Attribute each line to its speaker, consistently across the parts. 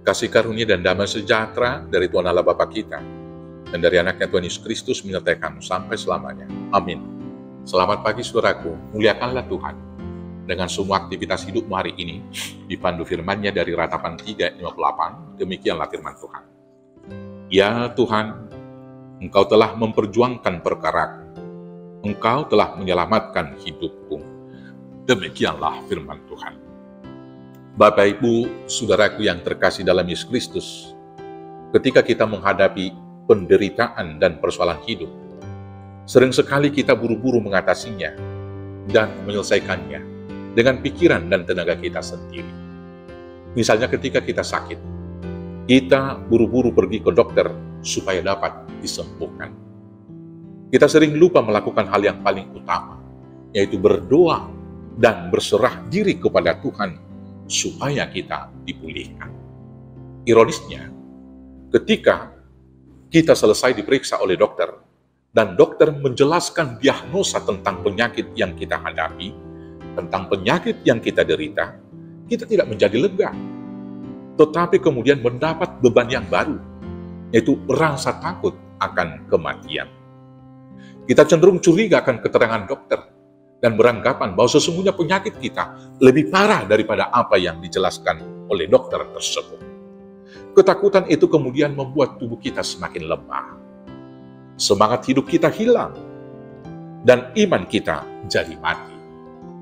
Speaker 1: Kasih karunia dan damai sejahtera dari Tuhan Allah Bapa kita dan dari anaknya Tuhan Yesus Kristus menyertai kamu sampai selamanya. Amin. Selamat pagi saudaraku, muliakanlah Tuhan. Dengan semua aktivitas hidupmu hari ini, dipandu firman-Nya dari Ratapan 3:58, demikianlah firman Tuhan. Ya Tuhan, Engkau telah memperjuangkan perkaraku, Engkau telah menyelamatkan hidupku. Demikianlah firman Tuhan. Bapak, Ibu, saudaraku yang terkasih dalam Yesus Kristus, ketika kita menghadapi penderitaan dan persoalan hidup, sering sekali kita buru-buru mengatasinya dan menyelesaikannya dengan pikiran dan tenaga kita sendiri. Misalnya ketika kita sakit, kita buru-buru pergi ke dokter supaya dapat disembuhkan. Kita sering lupa melakukan hal yang paling utama, yaitu berdoa dan berserah diri kepada Tuhan supaya kita dipulihkan. Ironisnya, ketika kita selesai diperiksa oleh dokter, dan dokter menjelaskan diagnosa tentang penyakit yang kita hadapi, tentang penyakit yang kita derita, kita tidak menjadi lega, tetapi kemudian mendapat beban yang baru, yaitu rasa takut akan kematian. Kita cenderung curiga akan keterangan dokter, dan beranggapan bahwa sesungguhnya penyakit kita lebih parah daripada apa yang dijelaskan oleh dokter tersebut. Ketakutan itu kemudian membuat tubuh kita semakin lemah. Semangat hidup kita hilang, dan iman kita jadi mati.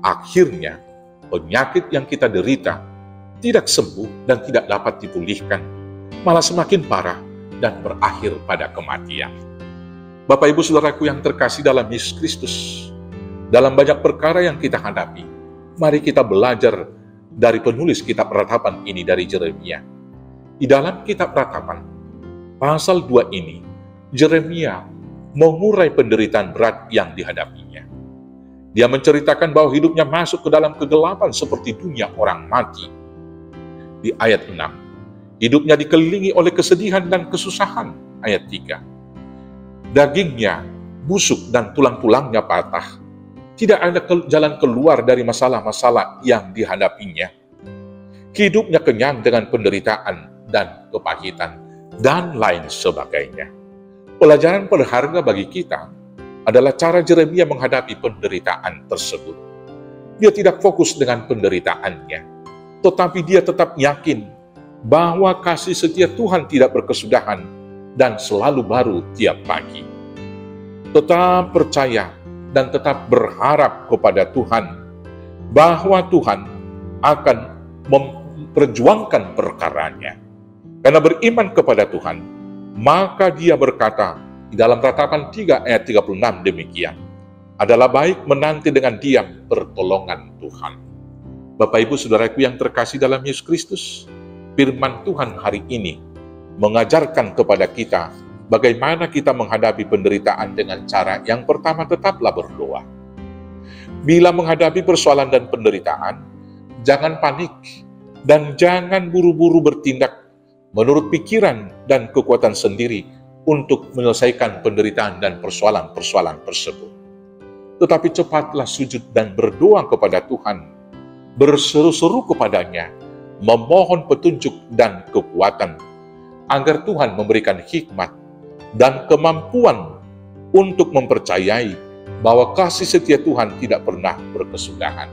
Speaker 1: Akhirnya, penyakit yang kita derita tidak sembuh dan tidak dapat dipulihkan, malah semakin parah dan berakhir pada kematian. Bapak, Ibu, saudaraku yang terkasih dalam Yesus Kristus, dalam banyak perkara yang kita hadapi, mari kita belajar dari penulis kitab Ratapan ini dari Yeremia. Di dalam kitab Ratapan, pasal 2 ini, Yeremia mengurai penderitaan berat yang dihadapinya. Dia menceritakan bahwa hidupnya masuk ke dalam kegelapan seperti dunia orang mati. Di ayat 6, hidupnya dikelilingi oleh kesedihan dan kesusahan. Ayat 3, dagingnya busuk dan tulang-tulangnya patah. Tidak ada jalan keluar dari masalah-masalah yang dihadapinya. Hidupnya kenyang dengan penderitaan dan kepahitan, dan lain sebagainya. Pelajaran berharga bagi kita adalah cara Yeremia menghadapi penderitaan tersebut. Dia tidak fokus dengan penderitaannya, tetapi dia tetap yakin bahwa kasih setia Tuhan tidak berkesudahan dan selalu baru tiap pagi. Tetap percaya dan tetap berharap kepada Tuhan bahwa Tuhan akan memperjuangkan perkaranya. Karena beriman kepada Tuhan, maka dia berkata di dalam Ratapan 3 ayat 36 demikian, adalah baik menanti dengan diam pertolongan Tuhan. Bapak, Ibu, saudaraku yang terkasih dalam Yesus Kristus, firman Tuhan hari ini mengajarkan kepada kita bagaimana kita menghadapi penderitaan dengan cara yang pertama, tetaplah berdoa. Bila menghadapi persoalan dan penderitaan, jangan panik dan jangan buru-buru bertindak menurut pikiran dan kekuatan sendiri untuk menyelesaikan penderitaan dan persoalan-persoalan tersebut. Tetapi cepatlah sujud dan berdoa kepada Tuhan, berseru-seru kepadanya, memohon petunjuk dan kekuatan, agar Tuhan memberikan hikmat dan kemampuan untuk mempercayai bahwa kasih setia Tuhan tidak pernah berkesudahan.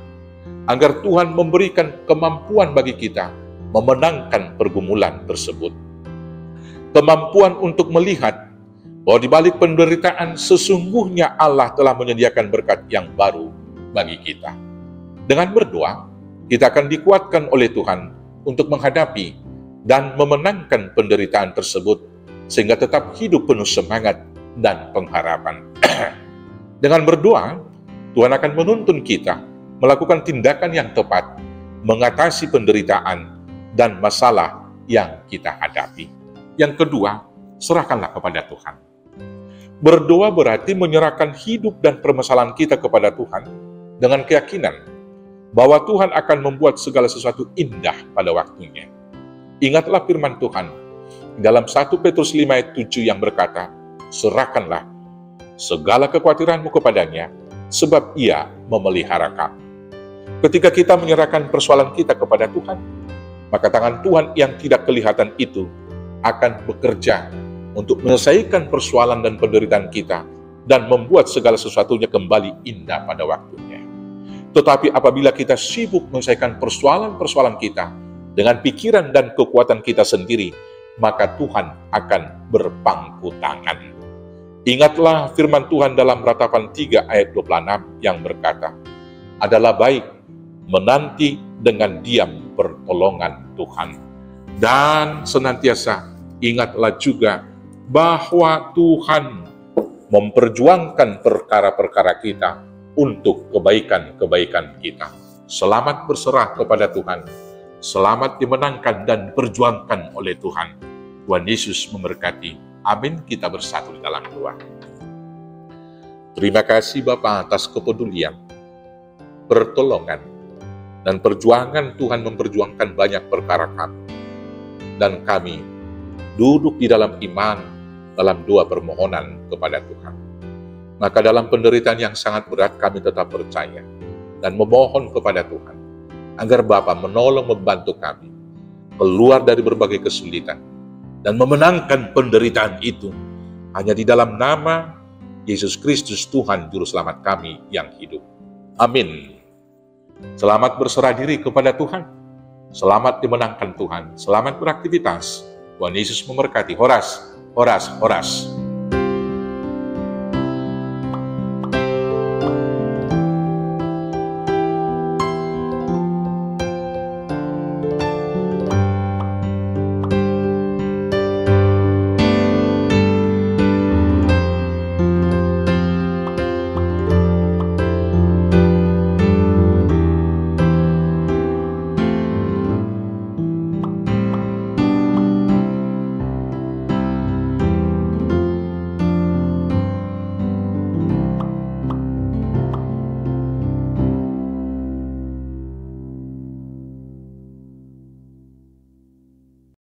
Speaker 1: Agar Tuhan memberikan kemampuan bagi kita memenangkan pergumulan tersebut. Kemampuan untuk melihat bahwa di balik penderitaan sesungguhnya Allah telah menyediakan berkat yang baru bagi kita. Dengan berdoa, kita akan dikuatkan oleh Tuhan untuk menghadapi dan memenangkan penderitaan tersebut, sehingga tetap hidup penuh semangat dan pengharapan. Dengan berdoa, Tuhan akan menuntun kita melakukan tindakan yang tepat, mengatasi penderitaan dan masalah yang kita hadapi. Yang kedua, serahkanlah kepada Tuhan. Berdoa berarti menyerahkan hidup dan permasalahan kita kepada Tuhan dengan keyakinan bahwa Tuhan akan membuat segala sesuatu indah pada waktunya. Ingatlah firman Tuhan dalam 1 Petrus 5 ayat 7 yang berkata, serahkanlah segala kekhawatiranmu kepadanya, sebab ia memelihara kamu. Ketika kita menyerahkan persoalan kita kepada Tuhan, maka tangan Tuhan yang tidak kelihatan itu akan bekerja untuk menyelesaikan persoalan dan penderitaan kita dan membuat segala sesuatunya kembali indah pada waktunya. Tetapi apabila kita sibuk menyelesaikan persoalan-persoalan kita dengan pikiran dan kekuatan kita sendiri, maka Tuhan akan berpangku tangan. Ingatlah firman Tuhan dalam Ratapan 3 ayat 26 yang berkata, adalah baik menanti dengan diam pertolongan Tuhan. Dan senantiasa ingatlah juga bahwa Tuhan memperjuangkan perkara-perkara kita untuk kebaikan-kebaikan kita. Selamat berserah kepada Tuhan. Selamat dimenangkan dan perjuangkan oleh Tuhan. Tuhan Yesus memberkati. Amin. Kita bersatu di dalam doa. Terima kasih Bapa atas kepedulian, pertolongan, dan perjuangan Tuhan memperjuangkan banyak perkara kami. Dan kami duduk di dalam iman, dalam doa permohonan kepada Tuhan. Maka dalam penderitaan yang sangat berat kami tetap percaya dan memohon kepada Tuhan agar Bapa menolong membantu kami keluar dari berbagai kesulitan dan memenangkan penderitaan itu hanya di dalam nama Yesus Kristus Tuhan Juru Selamat kami yang hidup. Amin. Selamat berserah diri kepada Tuhan. Selamat dimenangkan Tuhan. Selamat beraktivitas. Tuhan Yesus memberkati. Horas, horas, horas.